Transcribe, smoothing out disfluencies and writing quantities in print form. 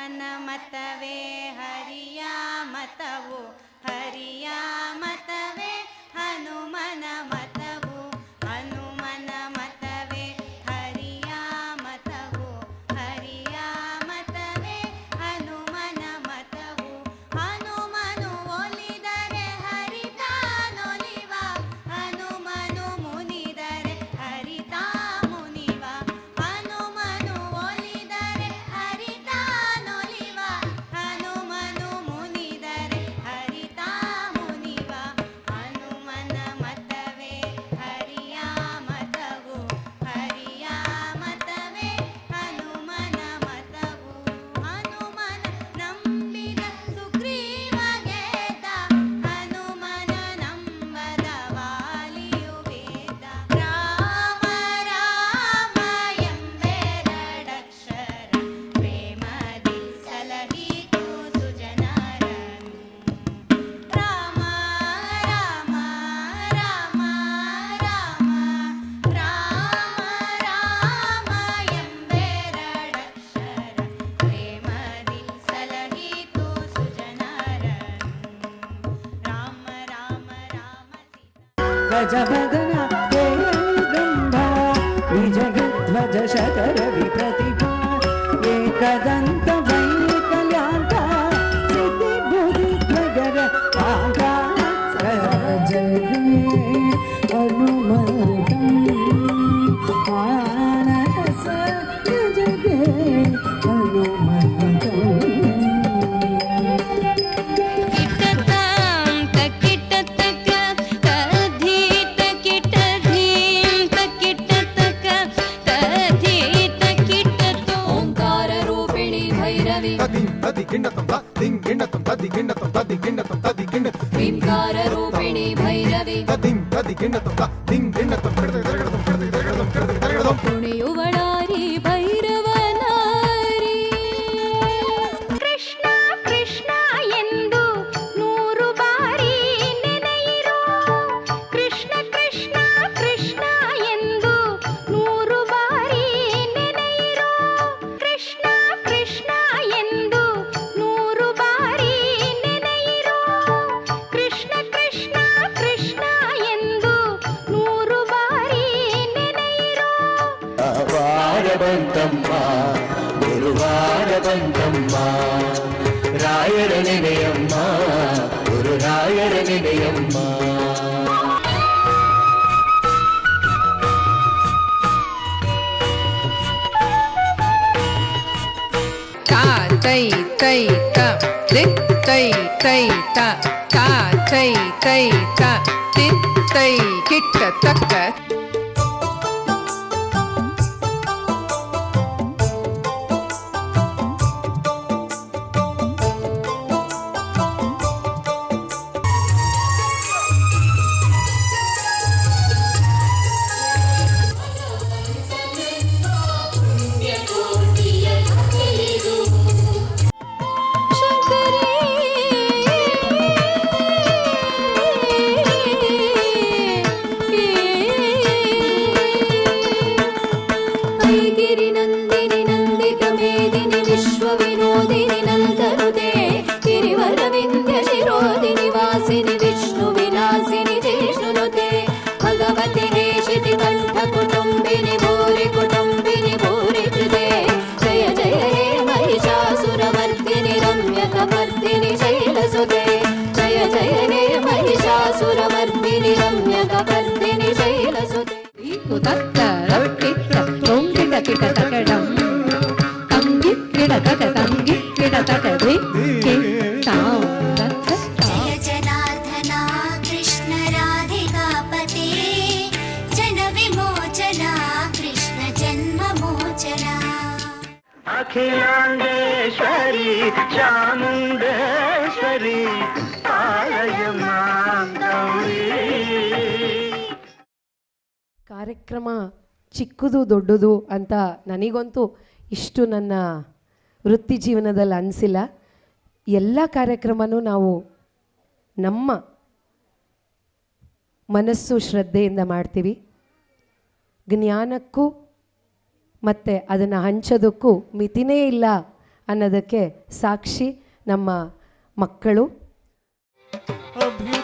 ಹನುಮನ ಮತವೇ ಹರಿಯ ಮತವು, ಹರಿಯ ಮತವೇ ಹನುಮನ ಮತವು, ಹನುಮನ ಮತವೇ ಹರಿಯ ಮತವು, ಹರಿಯ ಮತವೇ ಹನುಮನ ಮತವು. ಹನುಮನು ಒಲಿದರೆ ಹರಿತಾನೊಲಿವ, ಹನುಮನು ಮುನಿದರೆ ಹರಿತಾ ಮುನಿವ, ಹನುಮನು ಒಲಿದರೆ ಹರಿತಾನೊಲಿವ, ಹನುಮನು ಮುನಿದರೆ ಹರಿತಾ ಮುನಿವ. ಹನುಮನ ಮತವೇ ಹರಿಯ ಮತವು, ಹರಿಯ ಮತವೇ ಹನುಮನ ಮತವು. ಹನುಮನ ನಂಬಿದ ಸುಗ್ರೀವ ಗೆದ್ದ, ಹನುಮನ ನಂಬದ ವಾಲಿಯು ವೇದ. ರಾಮ ರಾಮ ಎಂಬೆರಡಕ್ಷರ, ಪ್ರೇಮದಿ ಸಲಹಿತು ಸುಜನರನು. ರಾಮ ರಾಮ ರಾಮ ರಾಮ ರಾಮ ರಾಮ ಎಂಬೆರಡಕ್ಷರ, ಪ್ರೇಮದಿ ಸಲಹಿತು ಸುಜನರನು. ರಾಮ ರಾಮ ರಾಮ ಗಜವದನ ಗಂಧ ನಿಜಗಧ್ವಜ ಶಕರ ವಿಪ್ರತಿಭಾ ಏಕದಂತ ವೈಕಲ್ಯಾಂತ ಸಿದ್ಧಿ ಬುದ್ಧಿ ಧ್ವಗರ ಆಗ ಜಗೇ ಹನುಮಂತ ಮಾನಸ ಜಗೇ ಹನುಮಂತ. ಓಂಕಾರ ರೂಪಿಣಿ ಭೈರವಿ, ಓಂಕಾರ ರೂಪಿಣಿ ಭೈರವಿ, ಕುಣಿಯುವಳಾರಿ ಭೈರವನಾರಿ. ಕೃಷ್ಣ ಕೃಷ್ಣ ಎಂದು 100 ಬಾರಿ ನೆನೆಯಿರೋ, ಕೃಷ್ಣ ಕೃಷ್ಣ ಕೃಷ್ಣ ಎಂದು 100 ಬಾರಿ ನೆನೆಯಿರೋ, ಕೃಷ್ಣ ಕೃಷ್ಣ ಎಂದು 100 ಬಾರಿ ನೆನೆಯಿರೋ, ಕೃಷ್ಣ ಕೃಷ್ಣ ಕೃಷ್ಣ ಎಂದು 100 ಬಾರಿ ನೆನೆಯಿರೋ. ವಾರ ಬಂತಮ್ಮ ಗುರುವಾರ ಬಂತಮ್ಮ, ರಾಯರ ನೆನೆಯಮ್ಮ ಗುರು ರಾಯರ ನೆನೆಯಮ್ಮ. ತಾ ತೈ ತೈ ತ ದಿತ್ ತೈ ತೈ ತ ತಾ ತೈ ತೈ ತ ದಿತ್ ತೈ ಕಿಟ್ಟ ತಕ್ಕ. ಗಿರಿ ನಂದಿನಿ ನಂದಿತ ಮೇದಿನಿ ವಿಶ್ವ ವಿನೋದಿನಿ ನಂದನುತೆ, ಗಿರಿವರ ವಿಂಧ್ಯ ಶಿರೋದಿನಿ ವಾಸಿನಿ ವಿಷ್ಣು ವಿಲಾಸಿನಿ ಜಿಷ್ಣುನುತೆ, ಭಗವತಿ ಹೇಷಿತಿ ಕಂಠ ಕುಟುಂಬಿನಿ ಭೂರಿ ಕುಟುಂಬಿನಿ ಭೂರಿ ಕೃತೆ. ಜಯ ಜಯ ಹೇ ಮಹಿಷಾಸುರಮರ್ದಿನಿ ರಮ್ಯಕಮರ್ದಿನಿ ಶೈಲಸುತೆ, ಜಯ ಜಯ ಹೇ ಮಹಿಷಾಸುರಮರ್ದಿನಿ ರಮ್ಯಕಮರ್ದಿನಿ ಶೈಲಸುತೆ. ತತ್ತ ರಕ್ಕಿಟ್ಟ ತೊಂಗಿಟ ಕಿಟ ತಕಡಂ ತಂಗಿ ಕಿಡ ತಟ ತಂಗಿ ಕಿಡ ತಟದೆ ತಾವು ತತ್ತ. ಜಯ ಜನಾರ್ದನ ಕೃಷ್ಣ ರಾಧಿಕಾಪತೆ, ಜನ ವಿಮೋಚನ ಕೃಷ್ಣ ಜನ್ಮ ಮೋಚನ. ಅಖಿಲಾಂಡೇಶ್ವರಿ ಚಾಮುಂಡೇಶ್ವರಿ ಪಾಲಯಮ್ಮ ಗೌರಿ. ಕಾರ್ಯಕ್ರಮ ಚಿಕ್ಕದು ದೊಡ್ಡದು ಅಂತ ನನಗಂತೂ ಇಷ್ಟು ನನ್ನ ವೃತ್ತಿ ಜೀವನದಲ್ಲಿ ಅನಿಸಿಲ್ಲ. ಎಲ್ಲ ಕಾರ್ಯಕ್ರಮನೂ ನಾವು ನಮ್ಮ ಮನಸ್ಸು ಶ್ರದ್ಧೆಯಿಂದ ಮಾಡ್ತೀವಿ. ಜ್ಞಾನಕ್ಕೂ ಮತ್ತು ಅದನ್ನು ಹಂಚೋದಕ್ಕೂ ಮಿತಿನೇ ಇಲ್ಲ ಅನ್ನೋದಕ್ಕೆ ಸಾಕ್ಷಿ ನಮ್ಮ ಮಕ್ಕಳು. ಅಭಿ